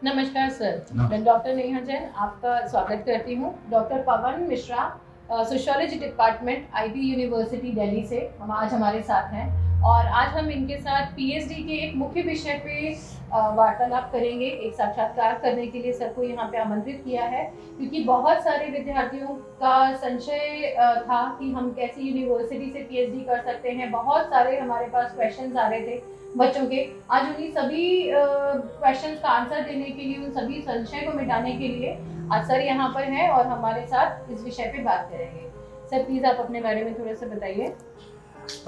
नमस्कार सर, मैं डॉक्टर नेहा जैन आपका स्वागत करती हूँ। Doctor Pawan Mishra sociology department IB university Delhi से हम आज हमारे साथ हैं और आज हम इनके साथ पीएचडी के एक मुख्य विषय पे वार्तालाप करेंगे। एक साक्षात्कार करने के लिए सर को यहाँ पे आमंत्रित किया है क्योंकि बहुत सारे विद्यार्थियों का संशय था कि हम कैसी यूनिवर्सिटी से पीएचडी कर सकते हैं। बहुत सारे हमारे पास क्वेश्चंस आ रहे थे बच्चों के। आज उन्हीं सभी क्वेश्चंस का आंसर देने के लिए, उन सभी संशय को मिटाने के लिए आज सर यहाँ पर हैं और हमारे साथ इस विषय पे बात करेंगे। सर प्लीज़ आप अपने बारे में थोड़ा सा बताइए।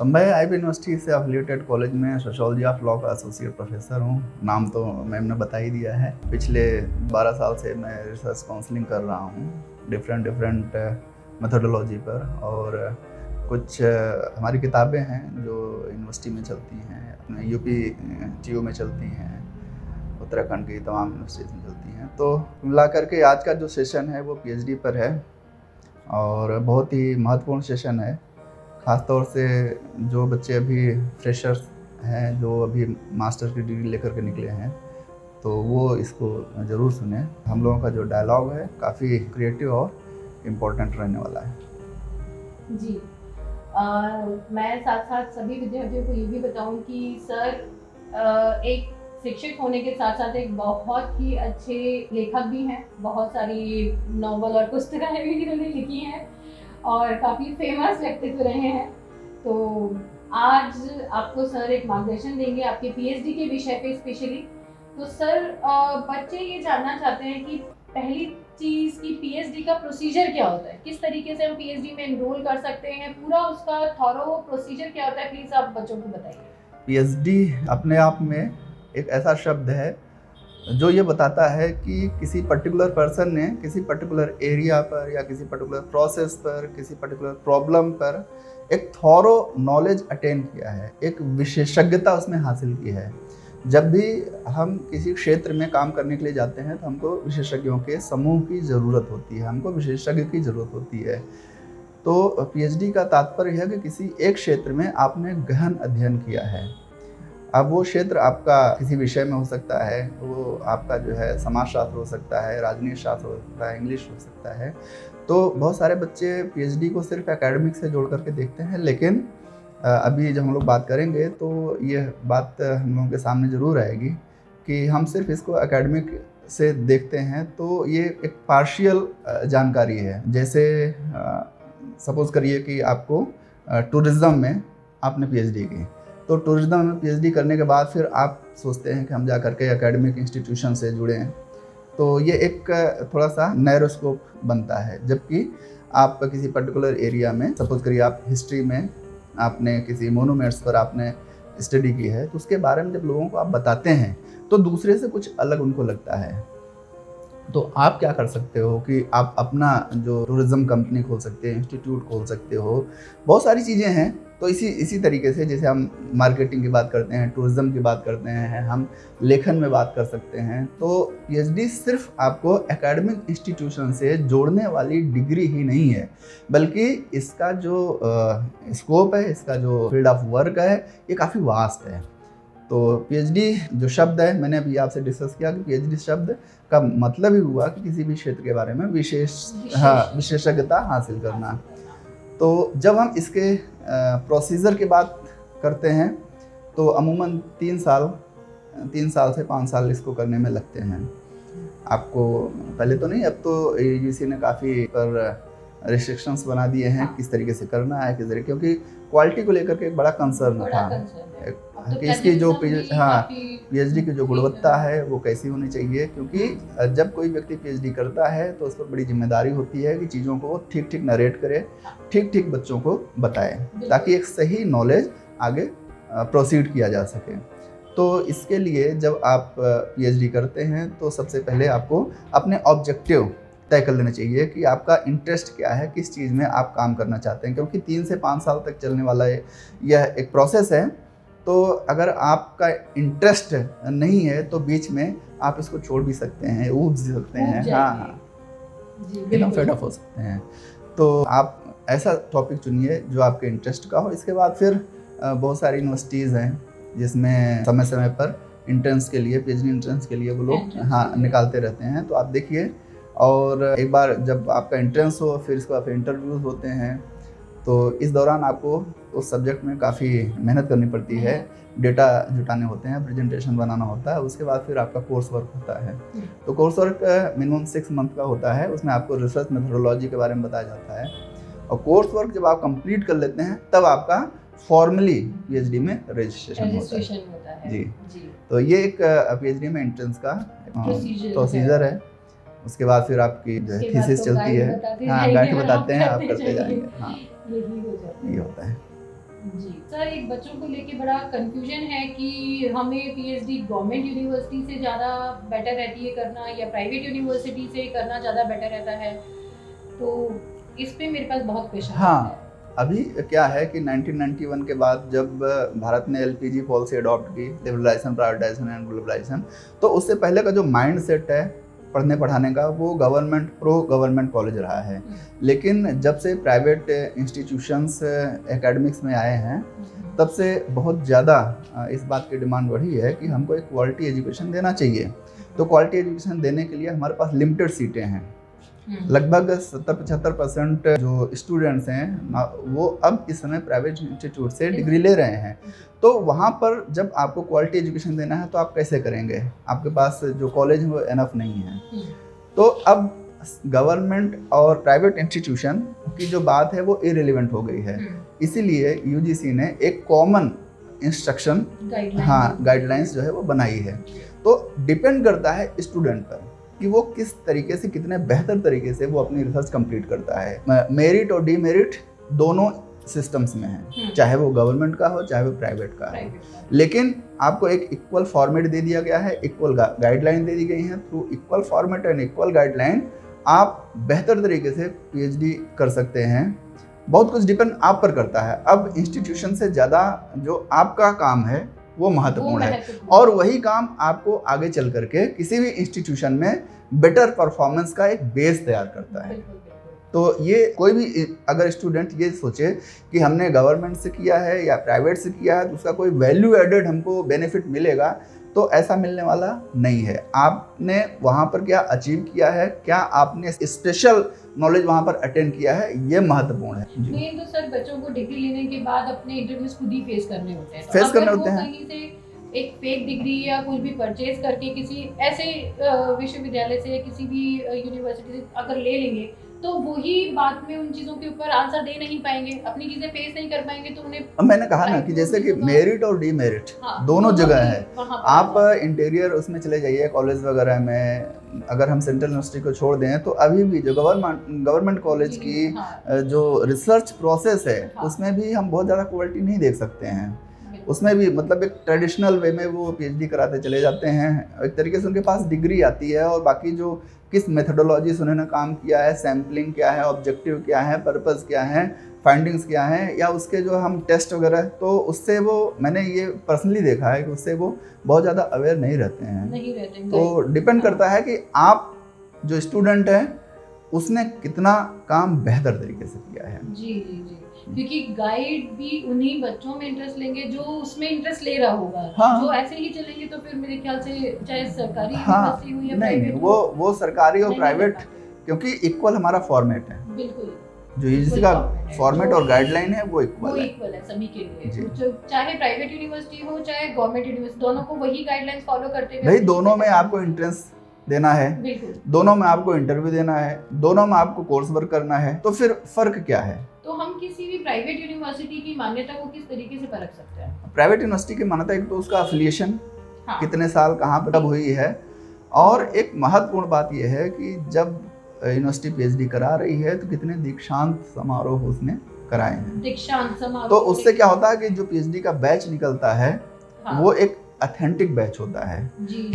मैं आईबी यूनिवर्सिटी से एफिलिएटेड कॉलेज में सोशियोलॉजी ऑफ लॉ का एसोसिएट प्रोफेसर हूँ। नाम तो मैम ने बता ही दिया है। पिछले 12 साल से मैं रिसर्च काउंसलिंग कर रहा हूँ डिफरेंट मेथोडोलॉजी पर, और कुछ हमारी किताबें हैं जो यूनिवर्सिटी में चलती हैं, अपने यूपी टीयू में चलती हैं, उत्तराखंड की तमाम यूनिवर्सिटीज़ में चलती हैं। तो मिला करके आज का जो सेशन है वो पीएचडी पर है और बहुत ही महत्वपूर्ण सेशन है। ख़ासतौर से जो बच्चे अभी फ्रेशर्स हैं, जो अभी मास्टर की डिग्री लेकर के निकले हैं, तो वो इसको ज़रूर सुने। हम लोगों का जो डायलॉग है काफ़ी क्रिएटिव और इम्पोर्टेंट रहने वाला है। जी, मैं साथ साथ सभी विद्यार्थियों को ये भी बताऊं कि सर एक शिक्षक होने के साथ साथ एक बहुत ही अच्छे लेखक भी हैं। बहुत सारी नॉवल और पुस्तकें भी इन्होंने लिखी हैं और काफ़ी फेमस व्यक्तित्व रहे हैं। तो आज आपको सर एक मार्गदर्शन देंगे आपके पीएचडी के विषय पे स्पेशली। तो सर बच्चे ये जानना चाहते हैं कि पहली चीज़ की पीएचडी का प्रोसीजर क्या होता है, किस तरीके से हम पीएचडी में एनरोल कर सकते हैं, पूरा उसका थॉरो प्रोसीजर क्या होता है, प्लीज़ आप बच्चों को बताइए। पीएचडी अपने आप में एक ऐसा शब्द है जो ये बताता है कि किसी पर्टिकुलर पर्सन ने किसी पर्टिकुलर एरिया पर या किसी पर्टिकुलर प्रोसेस पर, किसी पर्टिकुलर प्रॉब्लम पर एक थॉरो नॉलेज अटेन किया है, एक विशेषज्ञता उसमें हासिल की है। जब भी हम किसी क्षेत्र में काम करने के लिए जाते हैं तो हमको विशेषज्ञों के समूह की ज़रूरत होती है, हमको विशेषज्ञ की ज़रूरत होती है। तो पीएचडी का तात्पर्य है कि किसी एक क्षेत्र में आपने गहन अध्ययन किया है। अब वो क्षेत्र आपका किसी विषय में हो सकता है, वो आपका जो है समाजशास्त्र हो सकता है, राजनीति शास्त्र हो सकता है, इंग्लिश हो सकता है। तो बहुत सारे बच्चे पीएचडी को सिर्फ एकेडमिक से जोड़ करके देखते हैं, लेकिन अभी जब हम लोग बात करेंगे तो ये बात हम लोगों के सामने ज़रूर आएगी कि हम सिर्फ इसको एकेडमिक से देखते हैं तो ये एक पार्शियल जानकारी है। जैसे सपोज़ करिए कि आपको टूरिज़्म में आपने पीएचडी की, तो टूरिज़्म में पीएचडी करने के बाद फिर आप सोचते हैं कि हम जा करके एकेडमिक इंस्टीट्यूशन से जुड़ें, तो ये एक थोड़ा सा नैरो स्कोप बनता है। जबकि आप किसी पर्टिकुलर एरिया में, सपोज़ करिए आप हिस्ट्री में आपने किसी मोनूमेंट्स पर आपने स्टडी की है, तो उसके बारे में जब लोगों को आप बताते हैं तो दूसरे से कुछ अलग उनको लगता है। तो आप क्या कर सकते हो कि आप अपना जो टूरिज़्म कंपनी खोल सकते हैं, इंस्टीट्यूट खोल सकते हो, बहुत सारी चीज़ें हैं। तो इसी तरीके से जैसे हम मार्केटिंग की बात करते हैं, टूरिज़्म की बात करते हैं, हम लेखन में बात कर सकते हैं। तो पीएचडी सिर्फ आपको एकेडमिक इंस्टीट्यूशन से जोड़ने वाली डिग्री ही नहीं है, बल्कि इसका जो स्कोप है, इसका जो फील्ड ऑफ वर्क है, ये काफ़ी वास्ट है। तो पीएचडी जो शब्द है, मैंने अभी आपसे डिस्कस किया कि पीएचडी शब्द का मतलब ही हुआ कि किसी भी क्षेत्र के बारे में विशेषज्ञता हासिल करना। तो जब हम इसके प्रोसीजर की बात करते हैं तो अमूमन 3 साल से 5 साल इसको करने में लगते हैं। आपको पहले तो नहीं, अब तो यूजीसी ने काफ़ी पर रिस्ट्रिक्शंस बना दिए हैं किस तरीके से करना है, किस तरीके, क्योंकि क्वालिटी को लेकर के एक बड़ा कंसर्न था कि इसकी जो पीएचडी की जो गुणवत्ता है वो कैसी होनी चाहिए। क्योंकि जब कोई व्यक्ति पीएचडी करता है तो उस पर बड़ी जिम्मेदारी होती है कि चीज़ों को ठीक ठीक नरेट करे, ठीक ठीक बच्चों को बताए, ताकि एक सही नॉलेज आगे प्रोसीड किया जा सके। तो इसके लिए जब आप पीएचडी करते हैं तो सबसे पहले आपको अपने ऑब्जेक्टिव तय कर लेना चाहिए कि आपका इंटरेस्ट क्या है, किस चीज़ में आप काम करना चाहते हैं। क्योंकि 3 से 5 साल तक चलने वाला यह एक प्रोसेस है। तो अगर आपका इंटरेस्ट नहीं है तो बीच में आप इसको छोड़ भी सकते हैं, ऊब भी सकते हैं, हाँ, एकदम फेड अप हो सकते हैं। तो आप ऐसा टॉपिक चुनिए जो आपके इंटरेस्ट का हो। इसके बाद फिर बहुत सारी यूनिवर्सिटीज़ हैं जिसमें समय समय पर इंट्रेंस के लिए, पीएचडी इंट्रेंस के लिए वो लोग Entrance हाँ के लिए। निकालते रहते हैं। तो आप देखिए, और एक बार जब आपका इंट्रेंस हो फिर इसके बाद इंटरव्यूज़ होते हैं, तो इस दौरान आपको उस सब्जेक्ट में काफ़ी मेहनत करनी पड़ती है, डेटा जुटाने होते हैं, प्रेजेंटेशन बनाना होता है, उसके बाद फिर आपका कोर्स वर्क होता है। तो कोर्स वर्क मिनिमम 6 मंथ का होता है, उसमें आपको रिसर्च मेथोडोलॉजी के बारे में बताया जाता है, और कोर्स वर्क जब आप कंप्लीट कर लेते हैं तब आपका फॉर्मली पीएचडी में रजिस्ट्रेशन होता है। जी। जी। तो ये एक पीएचडी में एंट्रेंस का प्रोसीजर है। उसके बाद फिर आपकी जो है उसके बाद थीसिस तो चलती है, बताते हाँ जाएंगे गाइड और बताते हैं, आप करते करते जाइए। जाएंगे। हाँ, ये भी हो जाता है। ये होता है। जी सर, एक बच्चों को लेके बड़ा कंफ्यूजन है कि हमें पीएचडी गवर्नमेंट यूनिवर्सिटी से ज़्यादा बेटर रहती है करना या प्राइवेट यूनिवर्सिटी से करना ज़्यादा बेटर रहता है, तो इस पे मेरे पास बहुत क्वेश्चन हाँ, अभी क्या है कि 1991 के बाद जब भारत ने एलपीजी पॉलिसी अडॉप्ट की, लिबरलाइजेशन, प्राइवेटाइजेशन एंड ग्लोबलाइजेशन, तो उससे पहले का जो माइंड सेट है पढ़ने पढ़ाने का वो गवर्नमेंट, प्रो गवर्नमेंट कॉलेज रहा है। लेकिन जब से प्राइवेट इंस्टीट्यूशंस एकेडमिक्स में आए हैं तब से बहुत ज़्यादा इस बात की डिमांड बढ़ी है कि हमको एक क्वालिटी एजुकेशन देना चाहिए। तो क्वालिटी एजुकेशन देने के लिए हमारे पास लिमिटेड सीटें हैं। लगभग 70-75% जो स्टूडेंट्स हैं वो अब इस समय प्राइवेट इंस्टीट्यूट से डिग्री ले रहे हैं। तो वहाँ पर जब आपको क्वालिटी एजुकेशन देना है तो आप कैसे करेंगे? आपके पास जो कॉलेज है वो इनफ नहीं है। तो अब गवर्नमेंट और प्राइवेट इंस्टीट्यूशन की जो बात है वो इरेलीवेंट हो गई है। इसीलिए यूजीसी ने एक कॉमन इंस्ट्रक्शन, हाँ गाइडलाइंस जो है वो बनाई है। तो डिपेंड करता है स्टूडेंट पर कि वो किस तरीके से, कितने बेहतर तरीके से वो अपनी रिसर्च कंप्लीट करता है। मेरिट और डीमेरिट दोनों सिस्टम्स में है, चाहे वो गवर्नमेंट का हो चाहे वो प्राइवेट का हो, लेकिन आपको एक इक्वल फॉर्मेट दे दिया गया है, इक्वल गाइडलाइन दे दी गई है। Through equal format and equal guideline आप बेहतर तरीके से पीएचडी कर सकते हैं। बहुत कुछ डिपेंड आप पर करता है। अब इंस्टीट्यूशन से ज़्यादा जो आपका काम है वो महत्वपूर्ण है, और वही काम आपको आगे चल करके किसी भी इंस्टीट्यूशन में बेटर परफॉर्मेंस का एक बेस तैयार करता है। तो ये कोई भी अगर स्टूडेंट ये सोचे कि हमने गवर्नमेंट से किया है या प्राइवेट से किया है तो उसका कोई वैल्यू एडेड हमको बेनिफिट मिलेगा, तो ऐसा मिलने वाला नहीं है। आपने वहाँ पर क्या अचीव किया है, क्या आपने स्पेशल नॉलेज वहाँ पर अटेंड किया है, ये महत्वपूर्ण है। मेन तो सर बच्चों को डिग्री लेने के बाद अपने इंटरव्यूज खुद ही फेस करने होते हैं। फेस करने होते हैं। कहीं से एक फेक डिग्री या कुछ भी परचेज करके किसी ऐसे विश्वविद्यालय से या किसी भी यूनिवर्सिटी से अगर ले लेंगे तो वही बात में उन चीज़ों के ऊपर आंसर दे नहीं पाएंगे, अपनी चीज़ें फेस नहीं कर पाएंगे, तो उन्हें अब मैंने कहा ना कि जैसे कि मेरिट और डीमेरिट दोनों जगह है। आप इंटीरियर उसमें चले जाइए कॉलेज वगैरह में, अगर हम सेंट्रल यूनिवर्सिटी को छोड़ दें तो अभी भी जो गवर्नमेंट कॉलेज की जो रिसर्च प्रोसेस है उसमें भी हम बहुत ज़्यादा क्वालिटी नहीं देख सकते हैं। उसमें भी मतलब एक ट्रेडिशनल वे में वो पीएचडी कराते चले जाते हैं, एक तरीके से उनके पास डिग्री आती है, और बाकी जो किस मेथोडोलॉजी से उन्होंने काम किया है, सैम्पलिंग क्या है, ऑब्जेक्टिव क्या है, पर्पस क्या है, फाइंडिंग्स क्या हैं, या उसके जो हम टेस्ट वगैरह, तो उससे वो, मैंने ये पर्सनली देखा है कि उससे वो बहुत ज़्यादा अवेयर नहीं रहते हैं। तो डिपेंड करता है कि आप जो स्टूडेंट हैं उसने कितना काम बेहतर तरीके से किया है। जी जी जी, क्योंकि गाइड भी उन्हीं बच्चों में इंटरेस्ट लेंगे जो उसमें इंटरेस्ट ले रहा होगा। हाँ। जो ऐसे ही चलेंगे तो फिर मेरे ख्याल से चाहे सरकारी यूनिवर्सिटी हो या नहीं, वो सरकारी और प्राइवेट, क्योंकि इक्वल हमारा फॉर्मेट है। बिल्कुल, जो यूजीसी का फॉर्मेट और गाइडलाइन है वो इक्वल है सभी के लिए, चाहे प्राइवेट यूनिवर्सिटी हो चाहे गवर्नमेंट यूनिवर्सिटी, दोनों को वही गाइडलाइंस फॉलो करते हुए। भाई दोनों में आपको एंट्रेंस देना है, दोनों में आपको इंटरव्यू देना है, दोनों में आपको कोर्स वर्क करना है, तो फिर फर्क क्या है? तो हम किसी भी प्राइवेट यूनिवर्सिटी की मान्यता को किस तरीके से परख सकते हैं? प्राइवेट यूनिवर्सिटी की मान्यता एक तो उसका अफिलिएशन, कितने साल कहाँ पर कब हुई है, और एक महत्वपूर्ण बात यह है कि जब यूनिवर्सिटी पीएचडी करा रही है तो कितने दीक्षांत समारोह उसने कराए हैं। दीक्षांत समारोह, तो उससे क्या होता है कि जो पीएचडी का बैच निकलता है वो एक ऑथेंटिक बैच होता है।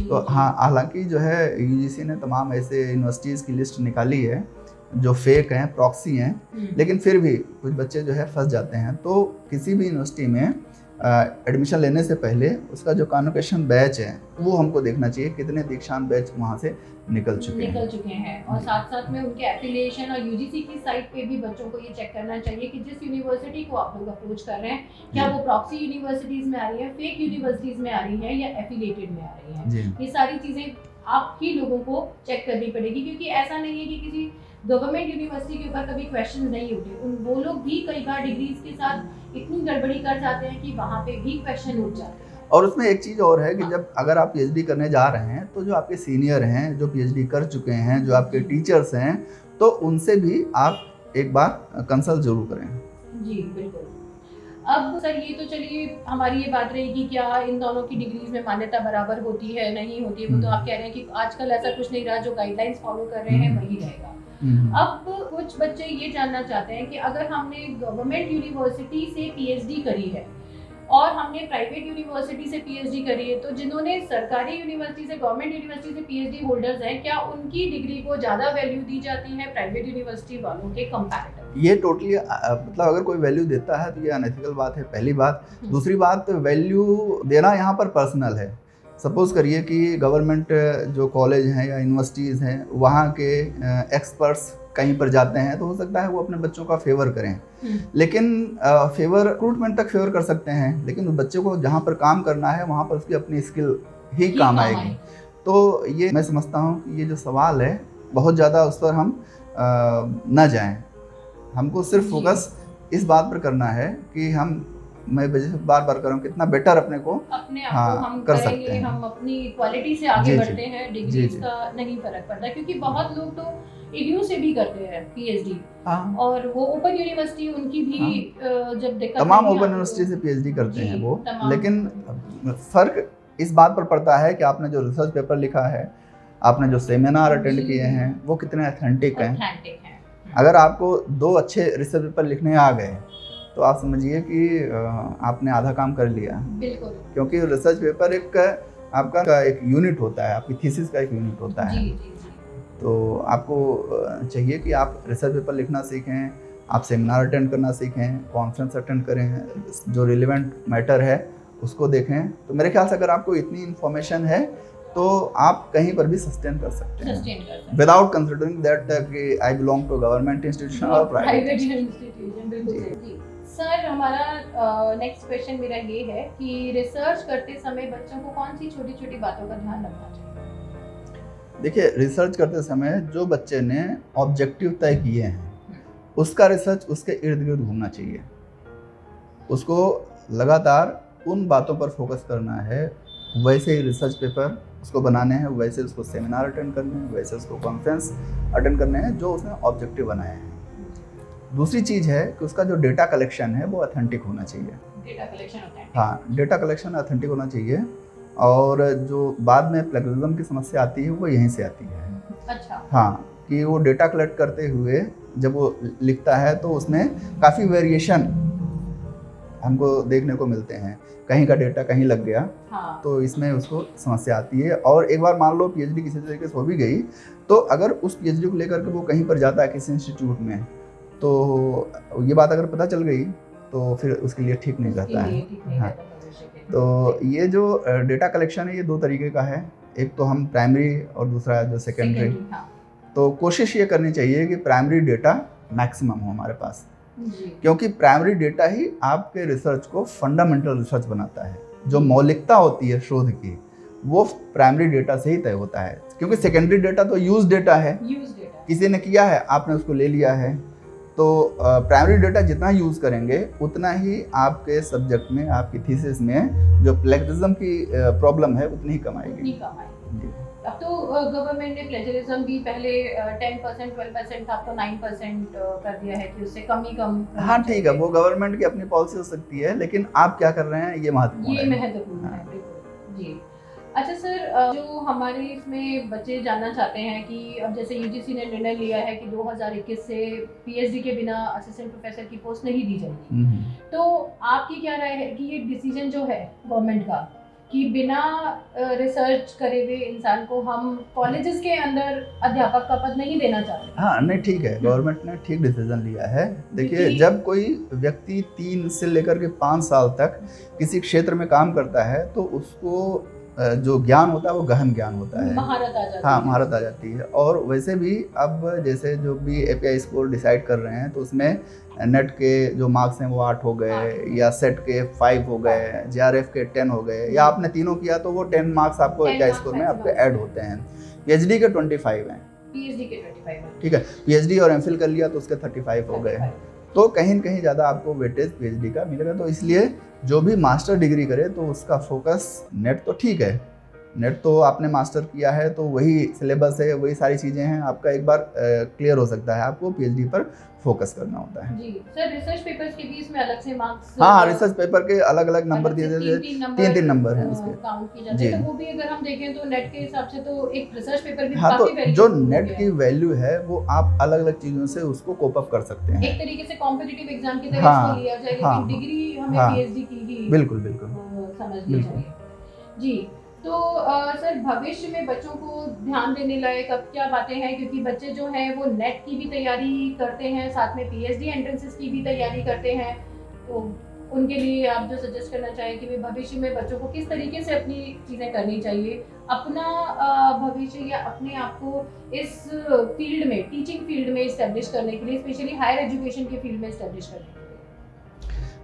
तो हाँ, हालांकि जो है यूजीसी ने तमाम ऐसे यूनिवर्सिटीज़ की लिस्ट निकाली है जो फेक हैं, प्रॉक्सी हैं, लेकिन फिर भी कुछ बच्चे जो है फंस जाते हैं। तो किसी भी यूनिवर्सिटी में एडमिशन लेने से पहले उसका जो कॉन्वोकेशन बैच है वो हमको देखना चाहिए, कितने दीक्षांत बैच वहाँ से निकल चुके हैं। और साथ साथ में उनके एफिलिएशन और यूजीसी की साइट पे भी बच्चों को ये चेक करना चाहिए कि जिस यूनिवर्सिटी को आप लोग अप्रोच कर रहे हैं क्या वो प्रॉक्सी यूनिवर्सिटीज़ में आ रही है, फेक यूनिवर्सिटीज़ में आ रही है या एफिलिएटेड में आ रही है। ये सारी चीज़ें आप ही लोगों को चेक करनी पड़ेगी, क्योंकि ऐसा नहीं है कि किसी गवर्नमेंट यूनिवर्सिटी के ऊपर कभी क्वेश्चन नहीं उठे। वो लोग भी कई बार डिग्रीज के साथ इतनी गड़बड़ी कर जाते हैं कि वहाँ पे भी क्वेश्चन उठ जाते हैं। और उसमें एक चीज़ और है कि जब अगर आप पीएचडी करने जा रहे हैं तो जो आपके सीनियर हैं, जो पीएचडी कर चुके हैं, जो आपके टीचर्स हैं, तो उनसे भी आप एक बार कंसल्ट जरूर करें। जी बिल्कुल। अब सर ये तो चलिए हमारी ये बात रहेगी क्या इन दोनों की डिग्रीज में मान्यता बराबर होती है नहीं होती है, वो तो आप कह रहे हैं कि आजकल ऐसा कुछ नहीं रहा, जो गाइडलाइंस फॉलो कर रहे हैं वही रहेगा। अब कुछ बच्चे ये जानना चाहते हैं कि अगर हमने गवर्नमेंट यूनिवर्सिटी से पीएचडी करी है और हमने प्राइवेट यूनिवर्सिटी से पीएचडी करी है, तो जिन्होंने सरकारी यूनिवर्सिटी से, गवर्नमेंट यूनिवर्सिटी से पीएचडी होल्डर्स हैं, क्या उनकी डिग्री को ज़्यादा वैल्यू दी जाती है प्राइवेट यूनिवर्सिटी वालों के कंपैरेटिव? ये टोटली मतलब अगर कोई वैल्यू देता है तो ये अनएथिकल बात है, पहली बात। दूसरी बात, वैल्यू देना यहाँ पर पर्सनल है। सपोज़ करिए कि गवर्नमेंट जो कॉलेज हैं या यूनिवर्सिटीज़ हैं वहाँ के एक्सपर्ट्स कहीं पर जाते हैं तो हो सकता है वो अपने बच्चों का फेवर करें, लेकिन फेवर रिक्रूटमेंट तक फेवर कर सकते हैं, लेकिन उस बच्चे को जहाँ पर काम करना है वहाँ पर उसकी अपनी स्किल ही काम आएगी। तो ये मैं समझता हूँ कि ये जो सवाल है बहुत ज़्यादा उस पर हम न जाएं। हमको सिर्फ फोकस इस बात पर करना है कि मैं बार बार कर रहा हूँ कितना बेटर अपने आप को हम कर सकते हैं। हम अपनी क्वालिटी से आगे बढ़ते हैं, डिग्रीज का नहीं फर्क पड़ता, क्योंकि बहुत लोग तो एडू से भी करते हैं पीएचडी और वो ओपन यूनिवर्सिटी उनकी भी जब देखा तमाम ओपन यूनिवर्सिटी से पीएचडी करते हैं वो, लेकिन फर्क इस बात पर पड़ता है कि आपने जो रिसर्च पेपर लिखा है, आपने जो सेमिनार अटेंड किए हैं वो कितने ऑथेंटिक हैं। अगर आपको 2 अच्छे रिसर्च पेपर लिखने आ गए तो आप समझिए कि आपने आधा काम कर लिया। बिल्कुल, क्योंकि रिसर्च पेपर एक आपका एक यूनिट होता है, आपकी थीसिस का एक यूनिट होता है। तो आपको चाहिए कि आप रिसर्च पेपर लिखना सीखें, आप सेमिनार अटेंड करना सीखें, कॉन्फ्रेंस अटेंड करें, जो रिलेवेंट मैटर है उसको देखें। तो मेरे ख्याल से अगर आपको इतनी इन्फॉर्मेशन है तो आप कहीं पर भी सस्टेन कर सकते हैं विदाउट कंसिडरिंग दैट कि I belong to government institution और प्राइवेट इंस्टीट्यूशन। सर हमारा नेक्स्ट क्वेश्चन मेरा ये है कि रिसर्च करते समय बच्चों को कौन सी छोटी छोटी बातों का ध्यान रखना चाहिए? देखिए, रिसर्च करते समय जो बच्चे ने ऑब्जेक्टिव तय किए हैं उसका रिसर्च उसके इर्द गिर्द घूमना चाहिए। उसको लगातार उन बातों पर फोकस करना है, वैसे ही रिसर्च पेपर उसको बनाने हैं, वैसे उसको सेमिनार अटेंड करने हैं, वैसे उसको कॉन्फ्रेंस अटेंड करने हैं जो उसने ऑब्जेक्टिव बनाए हैं। दूसरी चीज़ है कि उसका जो डेटा कलेक्शन है वो ऑथेंटिक होना चाहिए। डेटा कलेक्शन ऑथेंटिक, हाँ, डेटा कलेक्शन ऑथेंटिक होना चाहिए। और जो बाद में प्लेगरिज्म की समस्या आती है वो यहीं से आती है। अच्छा। हाँ, कि वो डेटा कलेक्ट करते हुए जब वो लिखता है तो उसमें काफ़ी वेरिएशन हमको देखने को मिलते हैं, कहीं का डेटा कहीं लग गया। हाँ। तो इसमें उसको समस्या आती है। और एक बार मान लो पीएचडी किसी तरीके से हो भी गई तो अगर उस पीएचडी को लेकर के वो कहीं पर जाता है किसी इंस्टीट्यूट में, तो ये बात अगर पता चल गई तो फिर उसके लिए ठीक नहीं रहता है। हाँ, तो ये जो डेटा कलेक्शन है ये 2 तरीके का है, एक तो हम प्राइमरी और दूसरा जो सेकेंडरी। तो कोशिश ये करनी चाहिए कि प्राइमरी डेटा मैक्सिमम हो हमारे पास, क्योंकि प्राइमरी डेटा ही आपके रिसर्च को फंडामेंटल रिसर्च बनाता है। जो मौलिकता होती है शोध की वो प्राइमरी डेटा से ही तय होता है, क्योंकि सेकेंडरी डेटा तो यूज डेटा है, किसी ने किया है आपने उसको ले लिया है। तो प्राइमरी डेटा जितना यूज़ करेंगे उतना ही आपके सब्जेक्ट में, आपकी थीसिस में जो प्लेगरिज्म की प्रॉब्लम है उतनी ही कम आएगी। अब तो गवर्नमेंट ने प्लेजरिज्म भी पहले 10% 12% था, अब तो 9% कर दिया है कि उससे कम ही कम। हाँ ठीक है, वो गवर्नमेंट की अपनी पॉलिसी हो सकती है, लेकिन आप क्या कर रहे हैं ये महत्वपूर्ण है। बिल्कुल जी। अच्छा सर, जो हमारे इसमें बच्चे जानना चाहते हैं कि अब जैसे यूजीसी ने निर्णय लिया है कि 2021 से पीएचडी के बिना असिस्टेंट प्रोफेसर की पोस्ट नहीं दी जाएगी, तो आपकी क्या राय है कि ये डिसीजन जो है गवर्नमेंट का कि बिना रिसर्च करे हुए इंसान को हम कॉलेजेस के अंदर अध्यापक का पद नहीं देना चाहते। हाँ नहीं ठीक है, गवर्नमेंट ने ठीक डिसीजन लिया है। देखिए क्योंकि- जब कोई व्यक्ति 3 से लेकर के 5 साल तक किसी क्षेत्र में काम करता है तो उसको जो ज्ञान होता है वो गहन ज्ञान होता है, महारत आ जाती हाँ है। महारत आ जाती है। और वैसे भी अब जैसे जो भी एपीआई स्कोर डिसाइड कर रहे हैं तो उसमें नेट के जो मार्क्स हैं वो 8 हो गए, या सेट के 5 हो गए, जेआरएफ के 10 हो गए, या आपने तीनों किया तो वो 10 मार्क्स आपको 10 एपीआई marks स्कोर में आपके maximum। ऐड होते हैं। पीएचडी के 25 हैं, पीएचडी के 25 है। ठीक है, पीएचडी और एमफिल कर लिया तो उसके 35 हो गए। 35। तो कहीं न कहीं ज़्यादा आपको वेटेज पीएचडी का मिलेगा। तो इसलिए जो भी मास्टर डिग्री करे तो उसका फोकस नेट तो ठीक है, नेट तो आपने मास्टर किया है तो वही सिलेबस है, वही सारी चीज़ें हैं, आपका एक बार क्लियर हो सकता है। आपको पीएचडी पर फोकस करना होता है। जी सर, रिसर्च पेपर्स के भी इसमें अलग से मार्क्स, हाँ, रिसर्च पेपर के अलग अलग नंबर दिए जाते हैं, 3-3 नंबर हैं उसके। काउंट किए जाते जी। हैं। तो वो भी अगर हम देखें तो नेट के हिसाब से तो एक रिसर्च पेपर भी हाँ, तो काफी वैल्यू जो नेट की वैल्यू है वो आप अलग अलग चीज़ों से उसको कोप अप कर सकते हैं। एक तरीके से कॉम्पिटिटिव एग्जाम की तरह हाँ, इसको लिया जाए, हाँ, लेकिन डिग्री हमें हाँ, पीएचडी की ही बिल्कुल बिल्कुल समझनी बिल्कुल। चाहिए। जी, तो सर भविष्य में बच्चों को ध्यान देने लायक अब क्या बातें हैं, क्योंकि बच्चे जो हैं वो नेट की भी तैयारी करते हैं, साथ में पीएचडी एंट्रेंसेस की भी तैयारी करते हैं, तो उनके लिए आप जो सजेस्ट करना चाहें कि वे भविष्य में बच्चों को किस तरीके से अपनी चीज़ें करनी चाहिए, अपना भविष्य या अपने आप को इस फील्ड में, टीचिंग फील्ड में इस्टेब्लिश करने के लिए, स्पेशली हायर एजुकेशन के फील्ड में इस्टेब्लिश करने के लिए?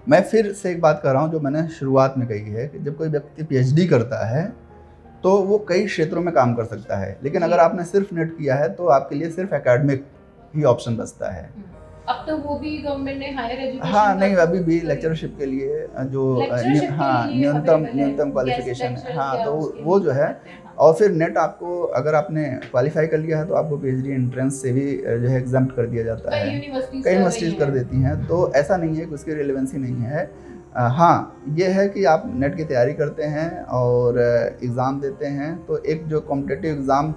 मैं फिर से एक बात कर रहा हूँ जो मैंने शुरुआत में कही है कि जब कोई व्यक्ति पीएचडी करता है तो वो कई क्षेत्रों में काम कर सकता है, लेकिन अगर आपने सिर्फ नेट किया है तो आपके लिए सिर्फ एकेडमिक ही ऑप्शन बचता है। अब तो वो भी गवर्नमेंट ने हायर एजुकेशन, हाँ नहीं, अभी भी लेक्चरशिप के लिए जो हाँ न्यूनतम क्वालिफिकेशन है, हाँ तो वो जो है। और फिर नेट आपको अगर आपने क्वालिफाई कर लिया है तो आपको पीएचडी एंट्रेंस से भी जो है एग्जाम्प्ट कर दिया जाता है, कई यूनिवर्सिटीज़ कर देती हैं। तो ऐसा नहीं है कि उसकी रिलेवेंसी नहीं है। हाँ ये है कि आप नेट की तैयारी करते हैं और एग्ज़ाम देते हैं तो एक जो कॉम्पिटिटिव एग्ज़ाम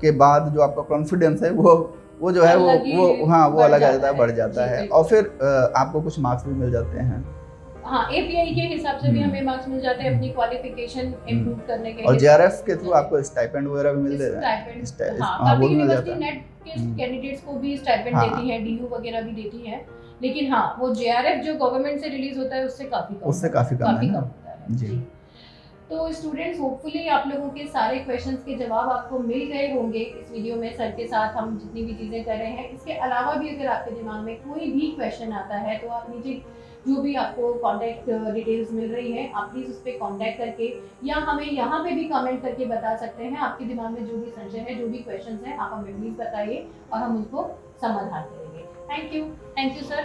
के बाद जो आपका कॉन्फिडेंस है वो जो है वो हाँ वो अलग आ जाता है, बढ़ जाता है, और फिर आपको कुछ मार्क्स भी मिल जाते हैं। हाँ, एपीआई के हिसाब से भी हमें मार्क्स मिल जाते हैं अपनी क्वालिफिकेशन इंप्रूव करने के लिए, और जेआरएफ के थ्रू आपको स्टाइपेंड वगैरह भी मिल जाता है। हाँ, वो काफी भी मिल जाता यूनिवर्सिटी है। नेट के कैंडिडेट्स को भी स्टाइपेंड हाँ। देती हैं, डीयू वगैरह भी देती हैं, लेकिन हाँ वो जेआरएफ जो गवर्नमेंट से रिलीज होता है उससे काफी कम, उससे काफी कम है ना। होता है। जी। तो स्टूडेंट्स, होपफुली आप लोगों के सारे क्वेश्चंस के जवाब आपको मिल गए होंगे इस वीडियो में। सर के साथ हम जितनी भी चीज़ें कर रहे हैं, इसके अलावा भी अगर आपके दिमाग में कोई भी क्वेश्चन आता है तो आप नीचे जो भी आपको कॉन्टैक्ट डिटेल्स मिल रही हैं, आप प्लीज़ उस पर कॉन्टैक्ट करके या हमें यहाँ पे भी कमेंट करके बता सकते हैं। आपके दिमाग में जो भी संशय है, जो भी क्वेश्चन हैं, आप हमें प्लीज़ बताइए और हम उसको समाधान करेंगे। Thank you sir.